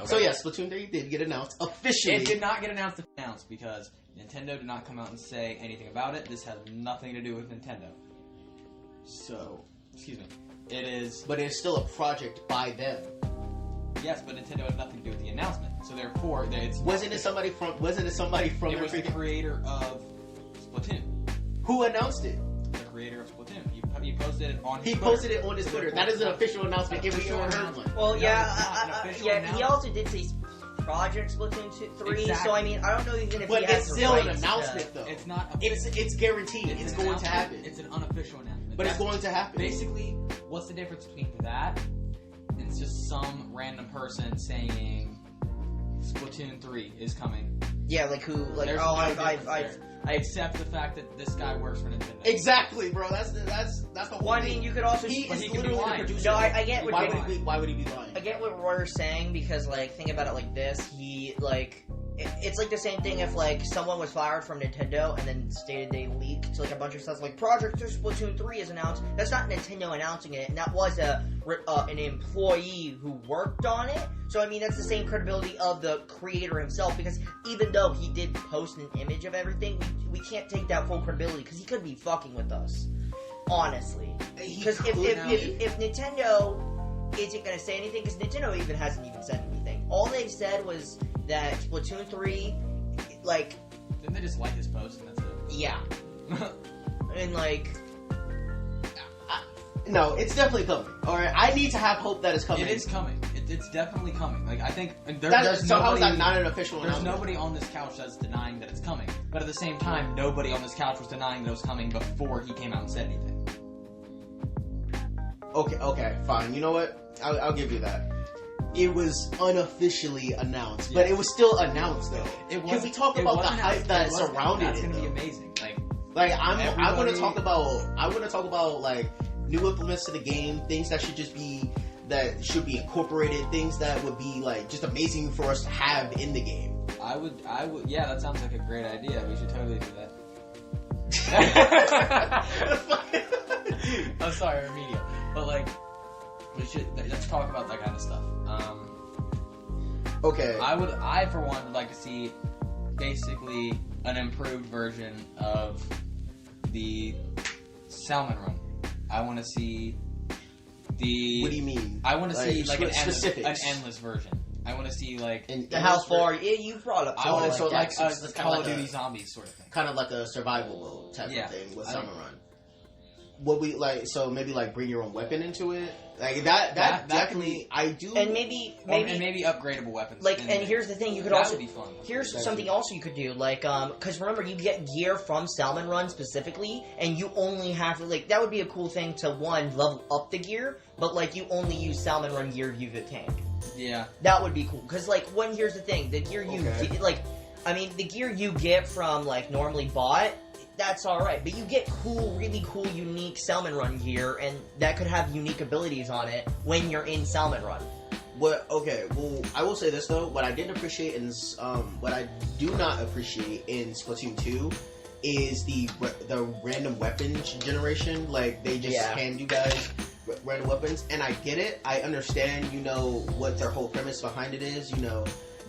Okay. So yeah, Splatoon 3 did get announced officially. It did not get announced because Nintendo did not come out and say anything about it. This has nothing to do with Nintendo. So, excuse me. It is... But it's still a project by them. Yes, but Nintendo had nothing to do with the announcement. So therefore, it's... Wasn't it somebody from... It was the creator of Splatoon. Who announced it? The creator of Splatoon. He posted it on his Twitter. Posted it on his Twitter. That is an official announcement if we ever heard one. Well, No, he also did say Project Splatoon 3, Exactly. So I mean, I don't know even if but he has it's still an rights announcement, though. It's not... It's guaranteed. It's going to happen. It's an unofficial announcement. But it's going to happen. Basically, what's the difference between that and it's just some random person saying Splatoon 3 is coming? Yeah, like who? Like, There's oh, no I difference there. Except the fact that this guy works for Nintendo. Exactly, bro. That's the whole well, I thing. mean, you could also... He but is he can be literally the lying. producer. No, I get what why would he be lying? I get what Royer's saying because, like, think about it like this. He, like... It's like the same thing if, like, someone was fired from Nintendo and then stated they leaked, like, a bunch of stuff, like, Project Splatoon 3 is announced. That's not Nintendo announcing it, and that was an employee who worked on it. So, I mean, that's the same credibility of the creator himself, because even though he did post an image of everything, we can't take that full credibility, because he could be fucking with us. Honestly. Because if Nintendo isn't going to say anything, because Nintendo even hasn't even said anything. All they've said was that Splatoon 3, like... Didn't they just like his post and that's it? Yeah. And, like... No, it's definitely coming. Alright, I need to have hope that it's coming. It is coming. It's definitely coming. Like, I think... So how is that not an official There's announcement? nobody on this couch that's denying that it's coming. But at the same time, nobody on this couch was denying that it was coming before he came out and said anything. Okay, fine. You know what? I'll give you that. It was unofficially announced, but it was still announced though. Can we talk about the hype that surrounded it? That's gonna be amazing. I want to talk about like new implements to the game, things that should be incorporated, things that would be like just amazing for us to have in the game. I would. Yeah, that sounds like a great idea. We should totally do that. I'm sorry, remedial, but like. Let's talk about that kind of stuff. Okay. I for one would like to see basically an improved version of the salmon run. I want to see the... What do you mean? I want to see like an specifics. endless version. I want to see like... How far... Yeah, you brought up... I want to like a Call of Duty Zombies sort of thing. Kind of like a survival mode type of thing with salmon run. What we like, so maybe like bring your own weapon into it, like that definitely I do, and maybe upgradable weapons. Like, and here's the thing, you could also be fun. Here's something also you could do, like because remember you get gear from Salmon Run specifically, and you only have to like that would be a cool thing to level up the gear, but like you only use Salmon Run gear if you get tank. Yeah, that would be cool because like here's the thing, the gear you get, the gear you get from like normally bought. That's alright, but you get really cool, unique Salmon Run gear, and that could have unique abilities on it when you're in Salmon Run. Well, I will say this though, what I didn't appreciate what I do not appreciate in Splatoon 2 is the random weapons generation. Like, they just hand you guys random weapons, and I get it, I understand, what their whole premise behind it is,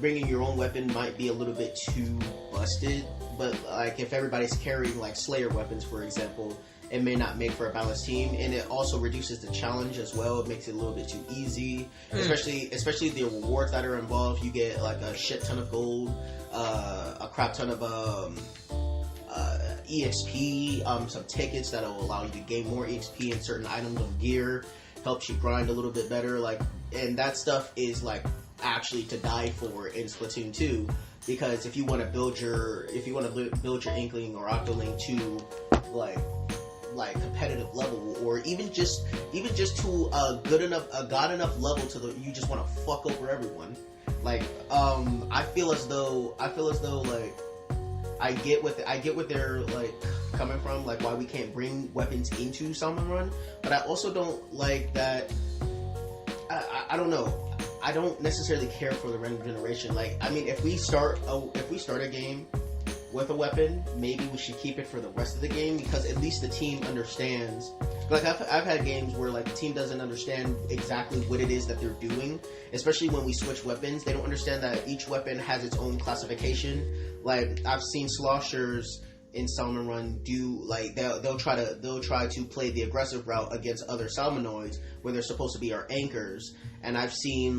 bringing your own weapon might be a little bit too busted. But, like, if everybody's carrying, like, Slayer weapons, for example, it may not make for a balanced team. And it also reduces the challenge as well. It makes it a little bit too easy. Especially the rewards that are involved. You get, like, a shit ton of gold, a crap ton of EXP, some tickets that will allow you to gain more EXP in certain items of gear. Helps you grind a little bit better. Like, and that stuff is, like, actually to die for in Splatoon 2. Because if you want to build your Inkling or Octoling to like competitive level, or even just to a god enough level you just want to fuck over everyone. Like I feel as though like I get what they're like coming from, like why we can't bring weapons into Salmon Run, but I also don't like that. I don't know. I don't necessarily care for the random generation. Like, I mean, if we start a game with a weapon, maybe we should keep it for the rest of the game, because at least the team understands. Like, I've had games where, like, the team doesn't understand exactly what it is that they're doing, especially when we switch weapons. They don't understand that each weapon has its own classification. Like, I've seen sloshers in Salmon Run do, like, they'll try to play the aggressive route against other Salmonoids where they're supposed to be our anchors. And I've seen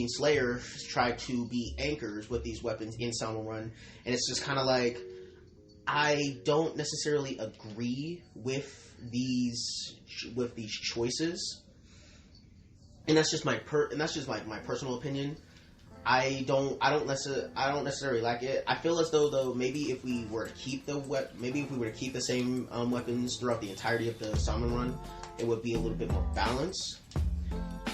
Slayer try to be anchors with these weapons in Salmon Run, and it's just kind of like, I don't necessarily agree with these choices, and that's just my my personal opinion. I don't necessarily like it. I feel as though maybe if we were to keep the same weapons throughout the entirety of the Salmon Run, it would be a little bit more balanced.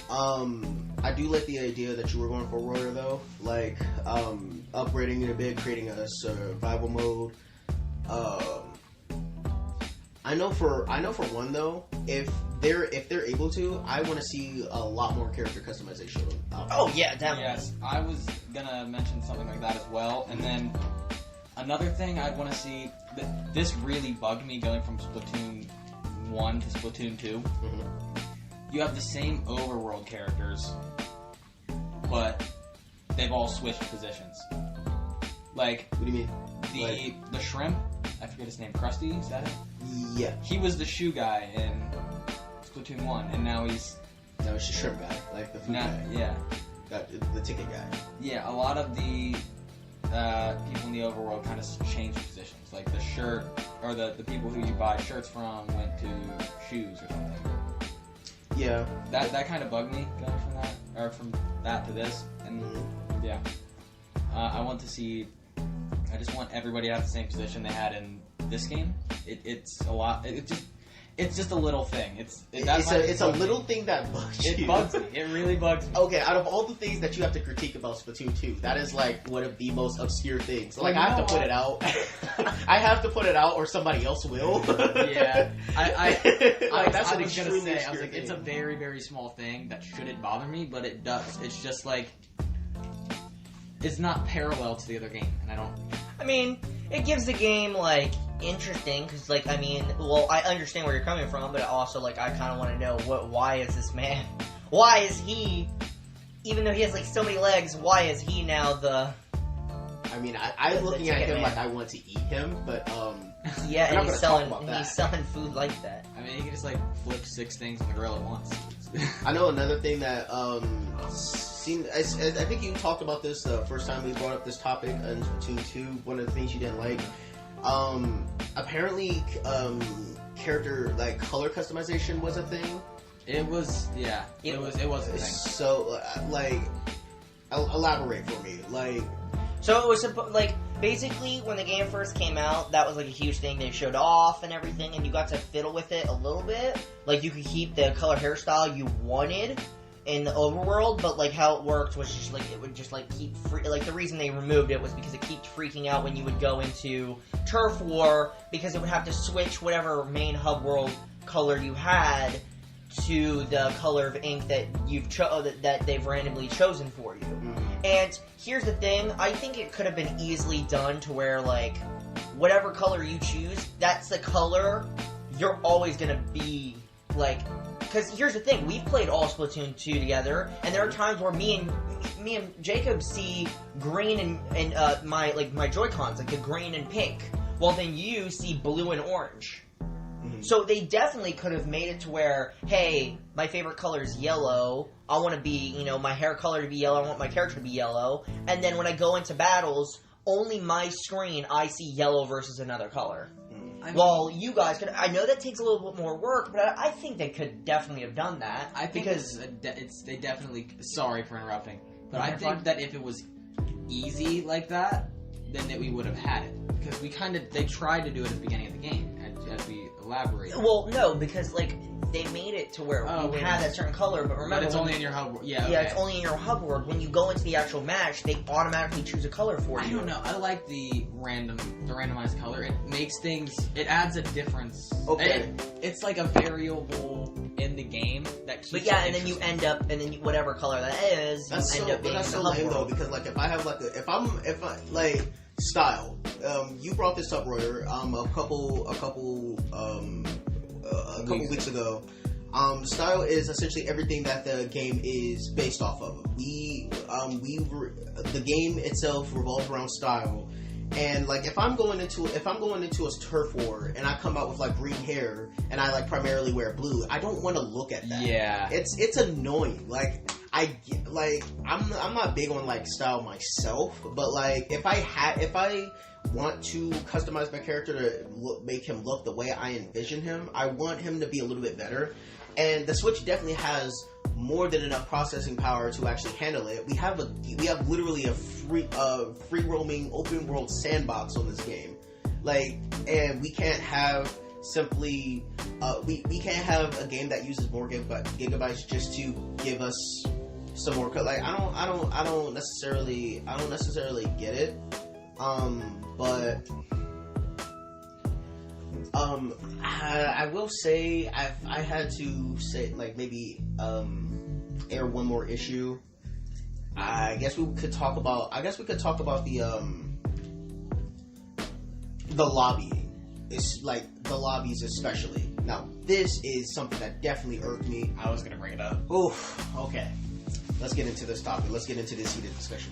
I do like the idea that you were going for Royer, though, like upgrading it a bit, creating a survival mode. I know for one though, if they're able to, I want to see a lot more character customization. Oh yeah, definitely. Yes, I was gonna mention something like that as well. And then another thing I'd want to see, this really bugged me going from Splatoon 1 to Splatoon 2. Mm-hmm. You have the same overworld characters, but they've all switched positions. Like, what do you mean? The shrimp, I forget his name, Krusty, is that it? Yeah. He was the shoe guy in Splatoon 1, and now he's the shrimp guy, like the food guy. Yeah. The ticket guy. Yeah, a lot of the people in the overworld kind of changed positions. Like the shirt, or the people who you buy shirts from went to shoes or something. Yeah. That kind of bugged me going from that, or from that to this, and yeah. I just want everybody to have the same position they had in this game. It's a lot. It's just a little thing. It's a little thing that bugs you. It bugs me. It really bugs me. Okay, out of all the things that you have to critique about Splatoon 2, that is like one of the most obscure things. Like, I have to put it out. I have to put it out, or somebody else will. Yeah, that's I an was gonna extremely say. I was obscure like, thing. it's a very, very small thing that shouldn't bother me, but it does. It's just like, it's not parallel to the other game, and I don't. I mean, it gives the game, like, interesting, because, like, I mean, well, I understand where you're coming from, but also, like, I kind of want to know, why is this man, why is he, even though he has, like, so many legs, why is he now the... I mean, I'm looking at him like I want to eat him, but, yeah, and he's selling food like that. I mean, he can just, like, flip 6 things on the grill at once. I know another thing that, I think you talked about this the first time we brought up this topic in Splatoon 2. One of the things you didn't like, apparently, character like color customization was a thing. It was, yeah. It was a thing. So, like, elaborate for me, like. So it was like, basically when the game first came out, that was like a huge thing. They showed off and everything, and you got to fiddle with it a little bit. Like, you could keep the color hairstyle you wanted in the overworld, but like how it worked was just like, it would just like keep like, the reason they removed it was because it kept freaking out when you would go into Turf War, because it would have to switch whatever main hub world color you had to the color of ink that that they've randomly chosen for you. And here's the thing, I think it could have been easily done to where, like, whatever color you choose, that's the color you're always gonna be, like. Because here's the thing, we've played all Splatoon 2 together, and there are times where me and Jacob see green and my Joy-Cons, like the green and pink, while then you see blue and orange. Mm-hmm. So they definitely could have made it to where, hey, my favorite color is yellow, I want to be, my hair color to be yellow, I want my character to be yellow, and then when I go into battles, only my screen, I see yellow versus another color. Well, you guys could. I know that takes a little bit more work, but I think they could definitely have done that. I think they definitely. Sorry for interrupting, but I think that if it was easy like that, then we would have had it, because they tried to do it at the beginning of the game, as we elaborated. Well, no, because like they made it to where you had that certain color, but remember, it's only in your hub. Yeah, yeah, it's only in your hub world. When you go into the actual match, they automatically choose a color for you. I don't know. I like the randomized color. It makes things. It adds a difference. Okay, it's like a variable in the game that keeps. But yeah, and then you end up, and then whatever color that is, that's you end up being that's in so the hub lame world. though, because like if I have like Style. You brought this up, Royer, a couple weeks ago. Style is essentially everything that the game is based off of. The game itself revolves around style. And like if I'm going into a turf war and I come out with like green hair and I like primarily wear blue, I don't want to look at that. Yeah, it's annoying. Like I'm not big on like style myself, but like if I want to customize my character to make him look the way I envision him, I want him to be a little bit better. And the Switch definitely has more than enough processing power to actually handle it. We have literally a free roaming open world sandbox on this game. Like, and we can't have simply we can't have a game that uses more gigabytes just to give us some more. Like, I don't necessarily get it. But I will say I had to say like maybe air one more issue. I guess we could talk about the lobbying. It's like the lobbies especially. Now this is something that definitely irked me. I was gonna bring it up. Oh, okay. Let's get into this topic. Let's get into this heated discussion.